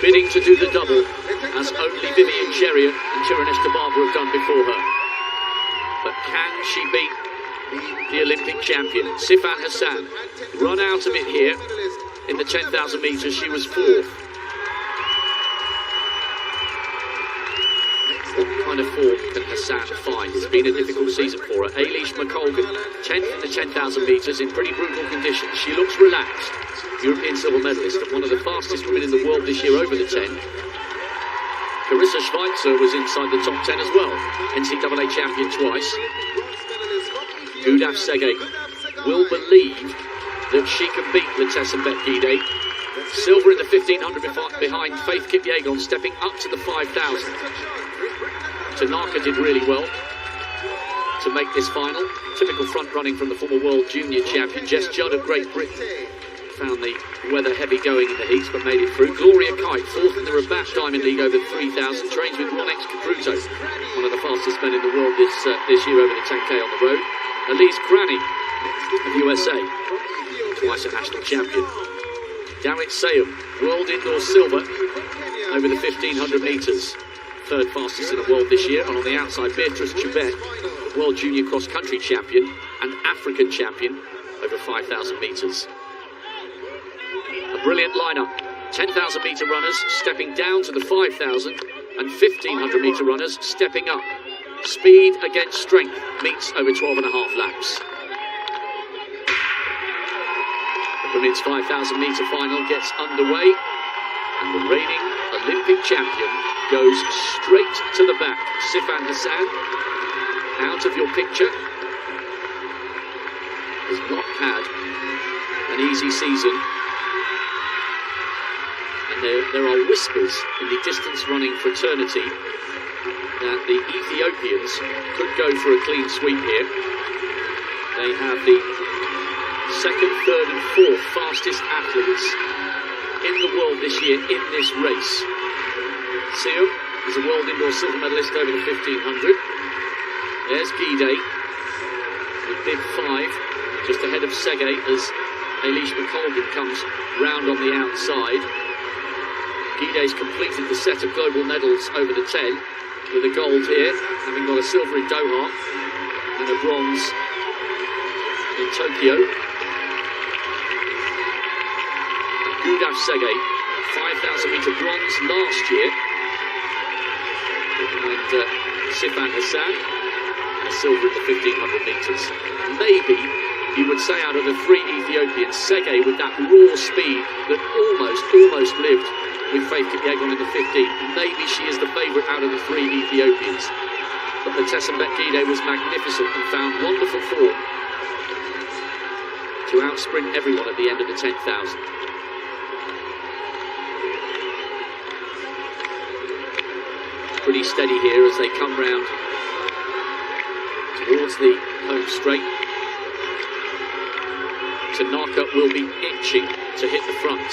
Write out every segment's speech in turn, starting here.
bidding to do the double, as only Vivian Cheriot and Tirunesh Dibaba have done before her. But can she beat the Olympic champion, Sifan Hassan? Run out of it here in the 10,000 metres. She was fourth. What kind of form can Hassan find? It's been a difficult season for her. Eilish McColgan, 10th in the 10,000 metres in pretty brutal conditions. She looks relaxed. European silver medalist and one of the fastest women in the world this year over the 10. Carissa Schweitzer was inside the top 10 as well. NCAA champion twice. Gudaf Sege will believe that she can beat Letesenbet Gidey. Silver in the 1500 behind Faith Kipyegon, stepping up to the 5,000. Tanaka did really well to make this final. Typical front running from the former world junior champion Jess Judd of Great Britain. Found the weather heavy going in the heats but made it through. Gloria Kite, fourth in the Rabat Diamond League over 3,000. Trains with Ronex Capruto, one of the fastest men in the world this year over the 10K on the road. Elise Granny of USA, twice a national champion. Dawit Sayum, world indoor silver over the 1,500 metres. Third fastest in the world this year. And on the outside, Beatrice Chubet, world junior cross-country champion and African champion over 5,000 metres. A brilliant lineup. 10,000 metre runners stepping down to the 5,000 and 1,500 metre runners stepping up. Speed against strength meets over 12.5 laps. The women's 5,000 metre final gets underway and the reigning Olympic champion goes straight to the back. Sifan Hassan, out of your picture, has not had an easy season. And there are whispers in the distance running fraternity that the Ethiopians could go for a clean sweep here. They have the second, third and fourth fastest athletes in the world this year in this race. Seum is a world indoor silver medalist over the 1,500. There's Gidey with bib 5, just ahead of Sege as Eilish McColgan comes round on the outside. Gidey's completed the set of global medals over the 10 with a gold here, having got a silver in Doha and a bronze in Tokyo. Gudaf Sege, 5,000 metre bronze last year, and Sifan Hassan, a silver in the 1,500 metres. Maybe you would say out of the three Ethiopians, Sege with that raw speed that almost lived with Faith Kipyegon in the 15, maybe she is the favourite out of the three Ethiopians. But Letesenbet Gidey was magnificent and found wonderful form to outsprint everyone at the end of the 10,000. Pretty steady here as they come round towards the home straight. Tanaka will be itching to hit the front.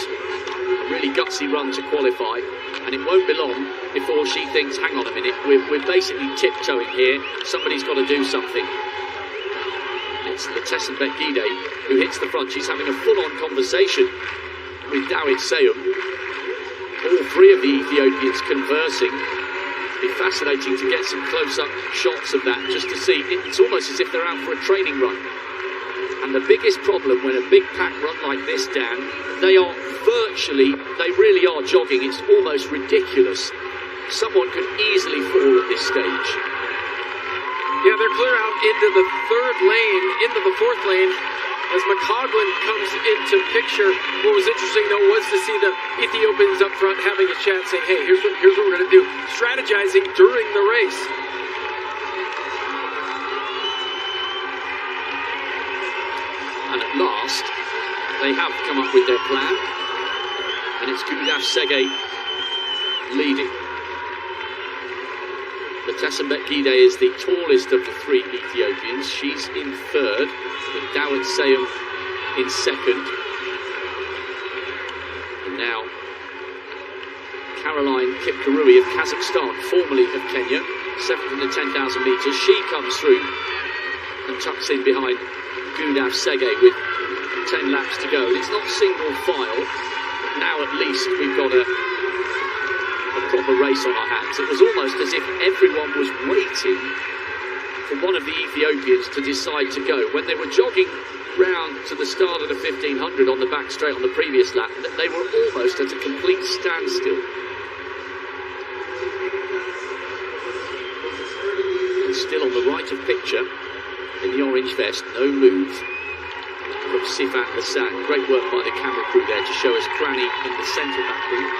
A really gutsy run to qualify, and it won't be long before she thinks, hang on a minute, we're basically tiptoeing here, somebody's got to do something. It's Letesenbet Gidey who hits the front. She's having a full-on conversation with Dawit Sayum. All three of the Ethiopians conversing. It'd be fascinating to get some close-up shots of that, just to see. It's almost as if they're out for a training run. And the biggest problem when a big pack run like this, Dan, they really are jogging. It's almost ridiculous. Someone could easily fall at this stage. Yeah, they're clear out into the third lane, into the fourth lane, as McColgan comes into picture. What was interesting, though, was to see the Ethiopians up front having a chat, saying, hey, here's what we're going to do, strategizing during the race. And at last, they have come up with their plan, and it's Gudaf Sege leading. Letesenbet Gidey is the tallest of the three Ethiopians. She's in third, with Dawit Sayum in second. And now, Caroline Kipkurui of Kazakhstan, formerly of Kenya, seventh in the 10,000 metres. She comes through and tucks in behind Gudaf Sege with 10 laps to go. And it's not single file, but now at least we've got a a proper race on our hands. It was almost as if everyone was waiting for one of the Ethiopians to decide to go. When they were jogging round to the start of the 1500 on the back straight on the previous lap, they were almost at a complete standstill. And still on the right of picture, in the orange vest, no move from Sifan Hassan. Great work by the camera crew there to show us Cranny in the centre of that group.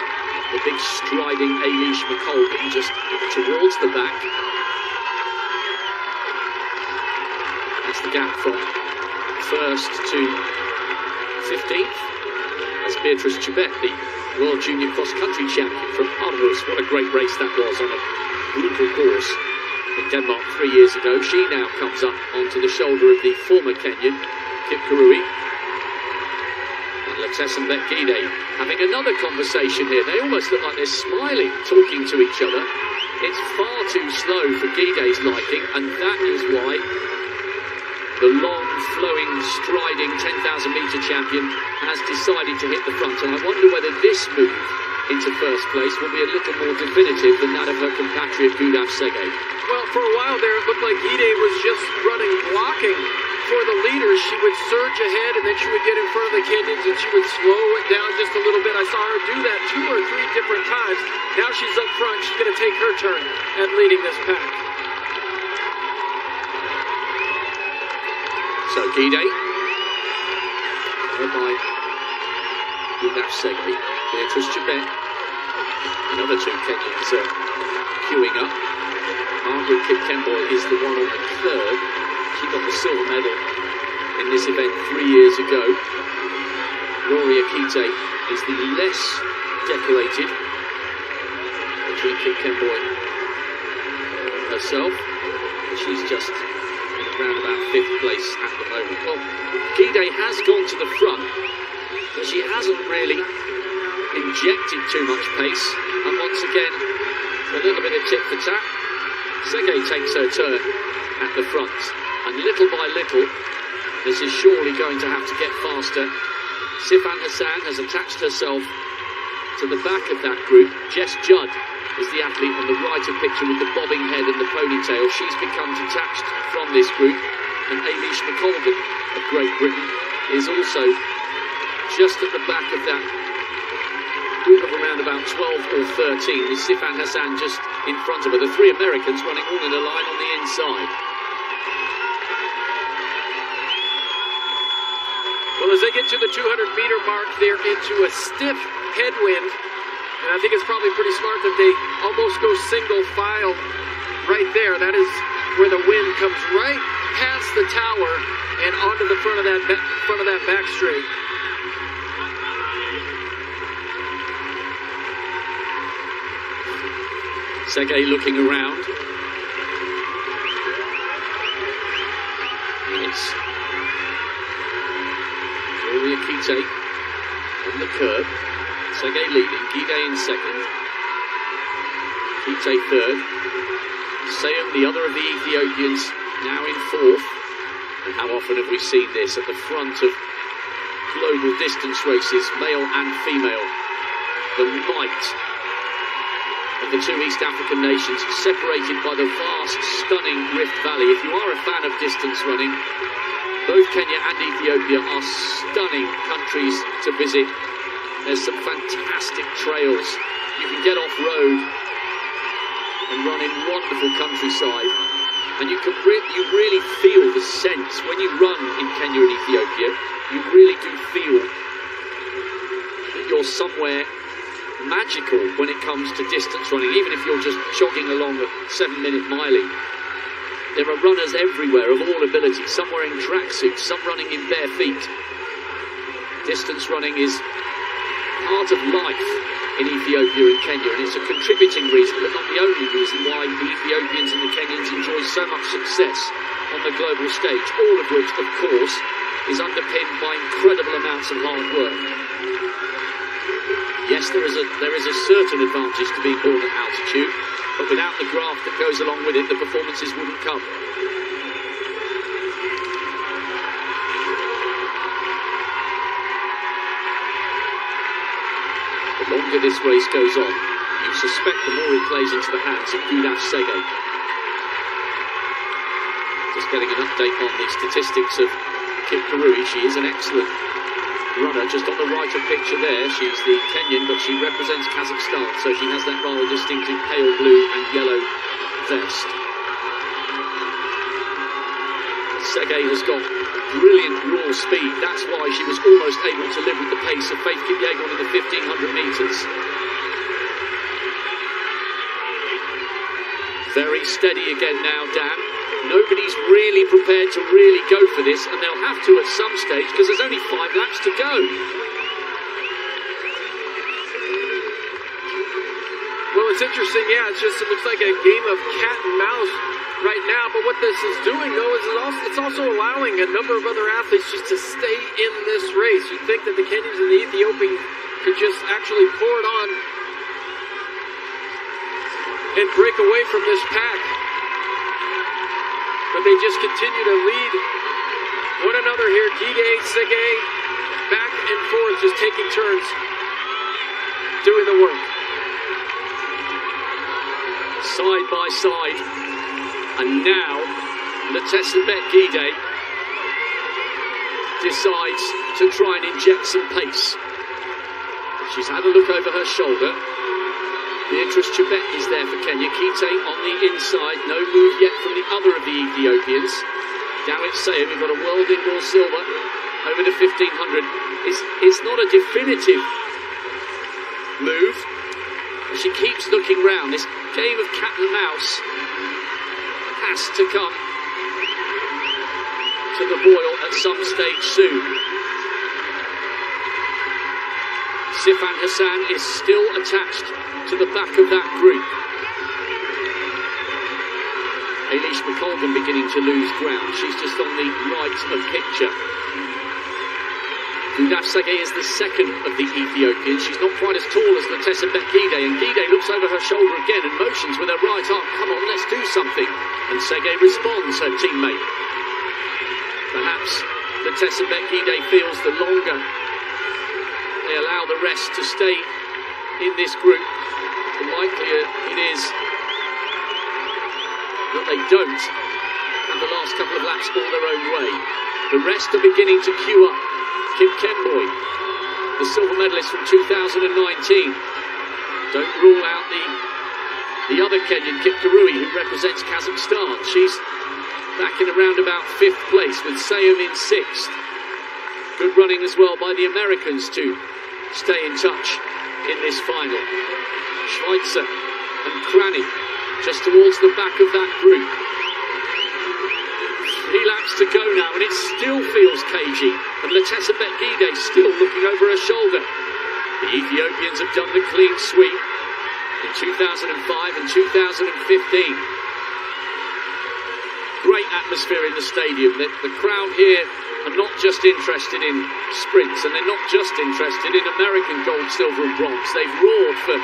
The big striding Eilish McColgan just towards the back. That's the gap from first to 15th. That's Beatrice Chebet, the World Junior Cross Country Champion from Aarhus. What a great race that was on a brutal course in Denmark 3 years ago. She now comes up onto the shoulder of the former Kenyan, Kip Kurui. Letesenbet Gide having another conversation here. They almost look like they're smiling, talking to each other. It's far too slow for Gide's liking, and that is why the long, flowing, striding 10,000 metre champion has decided to hit the front. And I wonder whether this move into first place will be a little more definitive than that of her compatriot Gudaf Sege. Well, for a while there, it looked like Gide was just running, blocking for the leaders. She would surge ahead, and then she would get in front of the Kenyans, and she would slow it down just a little bit. I saw her do that 2 or 3 different times. Now she's up front. She's going to take her turn at leading this pack. So Gide, led by Gudaf Sege, Beatrice Chebet, another 2 Kenyans queuing up. Margaret Kipkemboi is the one on the third. She got the silver medal in this event 3 years ago. Rory Akite is the less decorated between Kipkemboi and herself. She's just in around about 5th place at the moment. Well, Gide has gone to the front, but she hasn't really injected too much pace. And once again, a little bit of tit for tat. Sege takes her turn at the front, and little by little, this is surely going to have to get faster. Sifan Hassan has attached herself to the back of that group. Jess Judd is the athlete on the right of picture with the bobbing head and the ponytail. She's become detached from this group, and Eilish McColgan of Great Britain is also just at the back of that group of around about 12 or 13, with Sifan Hassan just in front of her. The 3 Americans running all in a line on the inside. Well, as they get to the 200-meter mark, they're into a stiff headwind. And I think it's probably pretty smart that they almost go single file right there. That is where the wind comes right past the tower and onto the front of that back straight. Sege looking around. It's Rory Akite on the curb. Sege leading, Gide in second. Akite third. Seum, the other of the Ethiopians, now in 4th. And how often have we seen this at the front of global distance races, male and female? The might of the 2 East African nations, separated by the vast, stunning Rift Valley. If you are a fan of distance running, both Kenya and Ethiopia are stunning countries to visit. There's some fantastic trails. You can get off-road and run in wonderful countryside. And you really feel the sense when you run in Kenya and Ethiopia. You really do feel that you're somewhere magical when it comes to distance running, even if you're just jogging along a 7-minute miling. There are runners everywhere of all abilities, some wearing tracksuits, some running in bare feet. Distance running is part of life in Ethiopia and Kenya, and it's a contributing reason, but not the only reason, why the Ethiopians and the Kenyans enjoy so much success on the global stage, all of which, of course, is underpinned by incredible amounts of hard work. Yes, there is a certain advantage to being born at altitude, but without the graft that goes along with it, the performances wouldn't come. The longer this race goes on, you suspect the more it plays into the hands of Gudaf Sege. Just getting an update on the statistics of Kip Kirui. She is an excellent runner, just on the right of picture there. She's the Kenyan, but she represents Kazakhstan, so she has that rather distinctive pale blue and yellow vest. Sege has got brilliant raw speed. That's why she was almost able to live with the pace of Faith Kipyegon in the 1500 metres. Very steady again now, Dan. Nobody's really prepared to really go for this, and they'll have to at some stage because there's only 5 laps to go. Well, it's interesting, yeah, it looks like a game of cat and mouse right now, but what this is doing, though, is it's also allowing a number of other athletes just to stay in this race. You'd think that the Kenyans and the Ethiopians could just actually pour it on and break away from this pack. But they just continue to lead one another here. Gide, Sege, back and forth, just taking turns doing the work. Side by side. And now, Letesenbet Gide decides to try and inject some pace. She's had a look over her shoulder. Beatrice Chebet is there for Kenya. Kite on the inside. No move yet from the other of the Ethiopians. Dawit Seye, we've got a world indoor silver over the 1500. It's not a definitive move. She keeps looking round. This game of cat and mouse has to come to the boil at some stage soon. Sifan Hassan is still attached to the back of that group. Eilish McColgan beginning to lose ground. She's just on the right of picture. Gudaf Sege is the second of the Ethiopians. She's not quite as tall as Letesenbet Gide, and Gide looks over her shoulder again and motions with her right arm. Come on, let's do something. And Sege responds, her teammate. Perhaps Letesenbet Gide feels the longer they allow the rest to stay in this group, the likelier it is that they don't have the last couple of laps all their own way. The rest are beginning to queue up. Kim Kemboi, the silver medalist from 2019. Don't rule out the other Kenyan, Kip Kirui, who represents Kazakhstan. She's back in around about 5th place with Sayum in 6th. Good running as well by the Americans to stay in touch in this final. Schweitzer and Cranney just towards the back of that group. 3 laps to go now, and it still feels cagey. And Letesenbet Gide still looking over her shoulder. The Ethiopians have done the clean sweep in 2005 and 2015. Great atmosphere in the stadium. The crowd here are not just interested in sprints, and they're not just interested in American gold, silver and bronze. They've roared for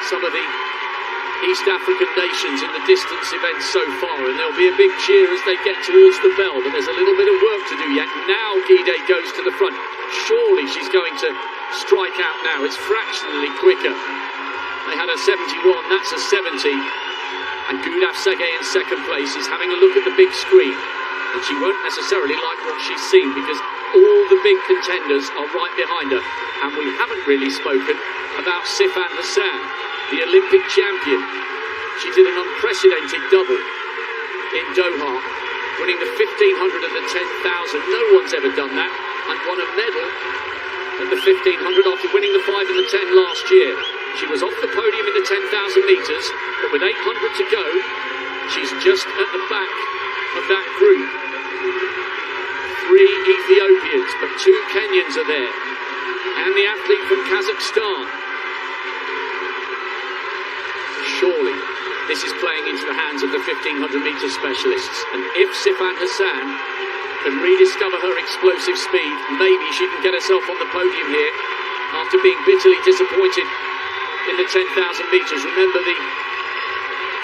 some of the East African nations in the distance events so far, and there'll be a big cheer as they get towards the bell, but there's a little bit of work to do yet. Now Gide goes to the front. Surely she's going to strike out now. It's fractionally quicker. They had a 71, that's a 70. And Gudaf Sege in second place is having a look at the big screen. And she won't necessarily like what she's seen, because all the big contenders are right behind her. And we haven't really spoken about Sifan Hassan, the Olympic champion. She did an unprecedented double in Doha, winning the 1500 and the 10,000. No one's ever done that, and won a medal at the 1500 after winning the 5 and the 10 last year. She was off the podium in the 10,000 metres, but with 800 to go, she's just at the back of that group. 3 Ethiopians, but 2 Kenyans are there, and the athlete from Kazakhstan. Surely this is playing into the hands of the 1500-metre specialists, and if Sifan Hassan can rediscover her explosive speed, maybe she can get herself on the podium here after being bitterly disappointed in the 10,000 metres. Remember, the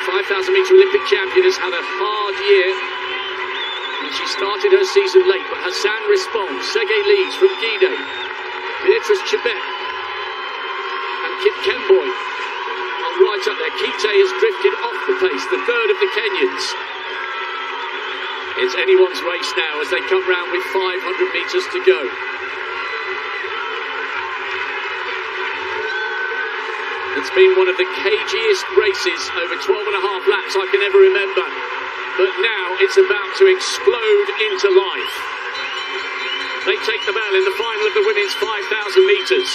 5,000-metre Olympic champion has had a hard year, and she started her season late, but Hassan responds. Sege leads from Gide, Beatrice Chebet and Kip Kemboy are right up there. Kite has drifted off the pace, the third of the Kenyans. It's anyone's race now as they come round with 500 metres to go. It's been one of the cagiest races over 12 and a half laps I can ever remember. But now it's about to explode into life. They take the bell in the final of the women's 5,000 metres.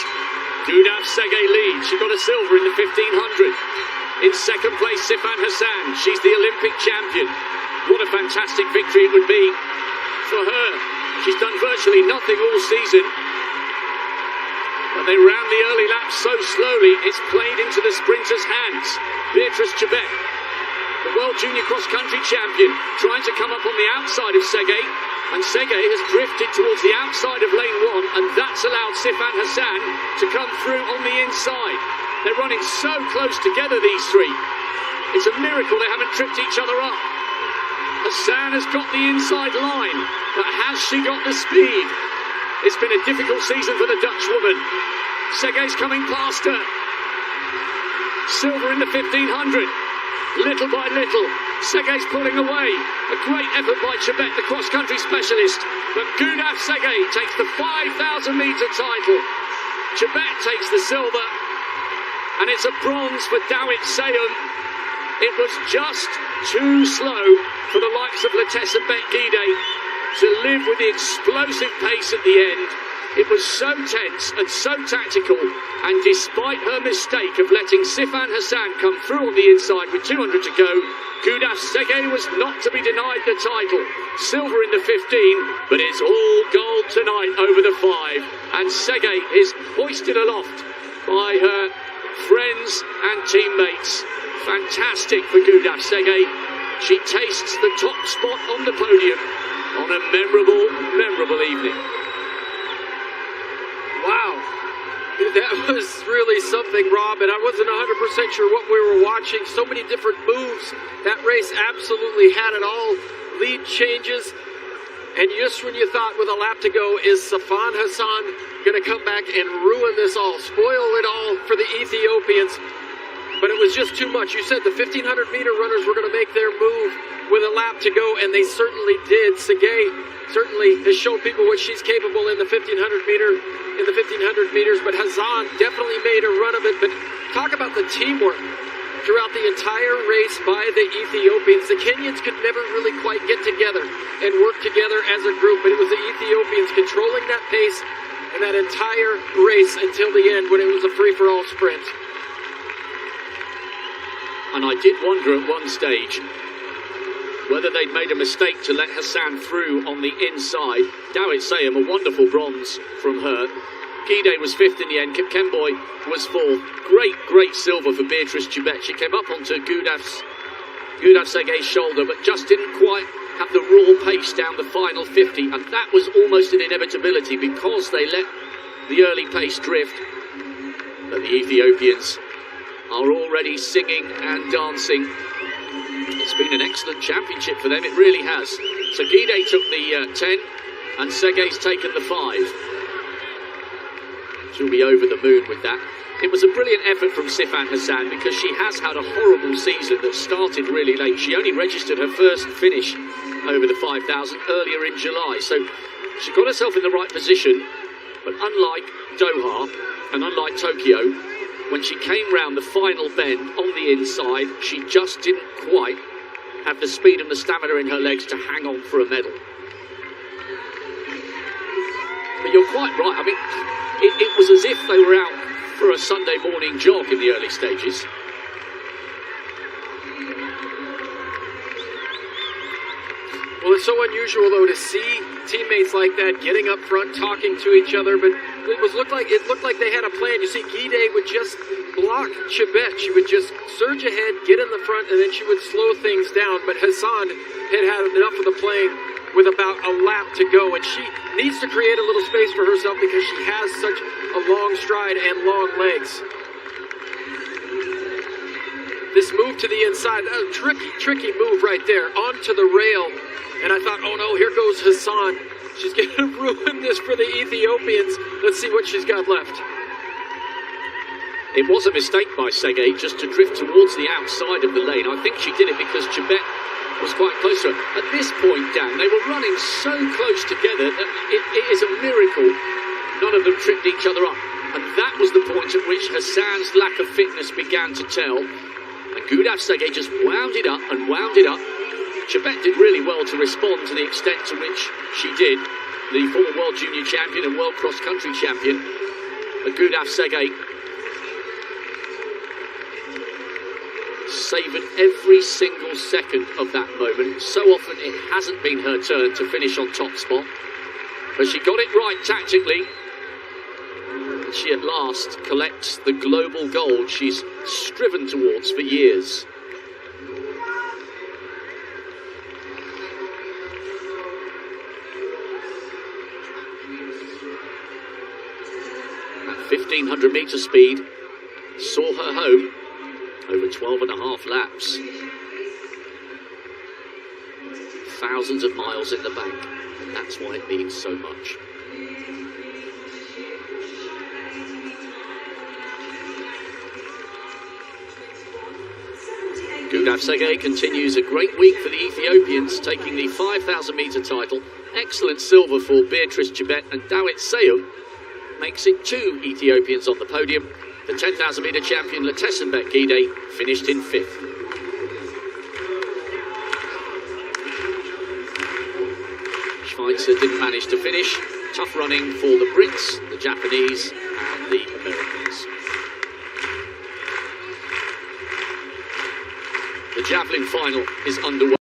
Gudaf Sege leads. She got a silver in the 1,500. In second place, Sifan Hassan. She's the Olympic champion. What a fantastic victory it would be for her. She's done virtually nothing all season. But they ran the early laps so slowly, it's played into the sprinters' hands. Beatrice Chebet, the World Junior Cross Country champion, trying to come up on the outside of Sege. And Sege has drifted towards the outside of lane 1, and that's allowed Sifan Hassan to come through on the inside. They're running so close together, these three. It's a miracle they haven't tripped each other up. Hassan has got the inside line, but has she got the speed? It's been a difficult season for the Dutch woman. Sege's coming past her. Silver in the 1,500. Little by little, Sege's pulling away. A great effort by Chebet, the cross-country specialist. But Gudaf Sege takes the 5,000 metre title. Chebet takes the silver. And it's a bronze for Dawit Sayum. It was just too slow for the likes of Latessa Bet-Gidey to live with the explosive pace at the end. It was so tense and so tactical, and despite her mistake of letting Sifan Hassan come through on the inside with 200 to go, Gudaf Sege was not to be denied the title. Silver in the 15, but it's all gold tonight over the 5, and Sege is hoisted aloft by her friends and teammates. Fantastic for Gudaf Sege. She tastes the top spot on the podium on a memorable evening. Wow, that was really something, Rob, and I wasn't 100% sure what we were watching. So many different moves. That race absolutely had it all. Lead changes, and just when you thought with a lap to go, is Sifan Hassan going to come back and ruin this all, spoil it all for the Ethiopians? But it was just too much. You said the 1,500-meter runners were going to make their move with a lap to go, and they certainly did. Sege certainly has shown people what she's capable in the 1,500 meters, but Hassan definitely made a run of it. But talk about the teamwork throughout the entire race by the Ethiopians. The Kenyans could never really quite get together and work together as a group, but it was the Ethiopians controlling that pace and that entire race until the end when it was a free-for-all sprint. And I did wonder at one stage whether they'd made a mistake to let Hassan through on the inside. Dawit Sayum, a wonderful bronze from her. Gidey was 5th in the end. Kip Kemboy was 4th. Great silver for Beatrice Chebet. She came up onto Gudaf Sege's shoulder, but just didn't quite have the raw pace down the final 50. And that was almost an inevitability because they let the early pace drift. But the Ethiopians are already singing and dancing. It's been an excellent championship for them, it really has. So Gidey took the 10 and Sege's taken the 5. She'll be over the moon with that. It was a brilliant effort from Sifan Hassan because she has had a horrible season that started really late. She only registered her first finish over the 5,000 earlier in July. So she got herself in the right position, but unlike Doha and unlike Tokyo, when she came round the final bend on the inside, she just didn't quite have the speed and the stamina in her legs to hang on for a medal. But you're quite right. I mean, it was as if they were out for a Sunday morning jog in the early stages. Well, it's so unusual, though, to see teammates like that getting up front, talking to each other, but it looked like they had a plan. You see, Gidey would just block Chebet. She would just surge ahead, get in the front, and then she would slow things down. But Hassan had had enough of the playing with about a lap to go, and she needs to create a little space for herself because she has such a long stride and long legs. This move to the inside, a tricky move right there, onto the rail. And I thought, oh no, here goes Hassan. She's going to ruin this for the Ethiopians. Let's see what she's got left. It was a mistake by Segay just to drift towards the outside of the lane. I think she did it because Chebet was quite close to her. At this point, Dan, they were running so close together that it is a miracle none of them tripped each other up. And that was the point at which Hassan's lack of fitness began to tell. And Gudaf Segay just wound it up and wound it up. Chebet did really well to respond to the extent to which she did. The former World Junior Champion and World Cross Country Champion. But Gudaf Segay savoured every single second of that moment. So often it hasn't been her turn to finish on top spot. But she got it right tactically. And she at last collects the global gold she's striven towards for years. At 1500 metre speed, saw her home over 12.5 laps. Thousands of miles in the bank. That's why it means so much. Gudaf Segay continues a great week for the Ethiopians, taking the 5,000 metre title. Excellent silver for Beatrice Chebet, and Dawit Seyum makes it 2 Ethiopians on the podium. The 10,000 metre champion Letesenbet Gide finished in 5th. Schweitzer didn't manage to finish. Tough running for the Brits, the Japanese and the Americans. The javelin final is underway.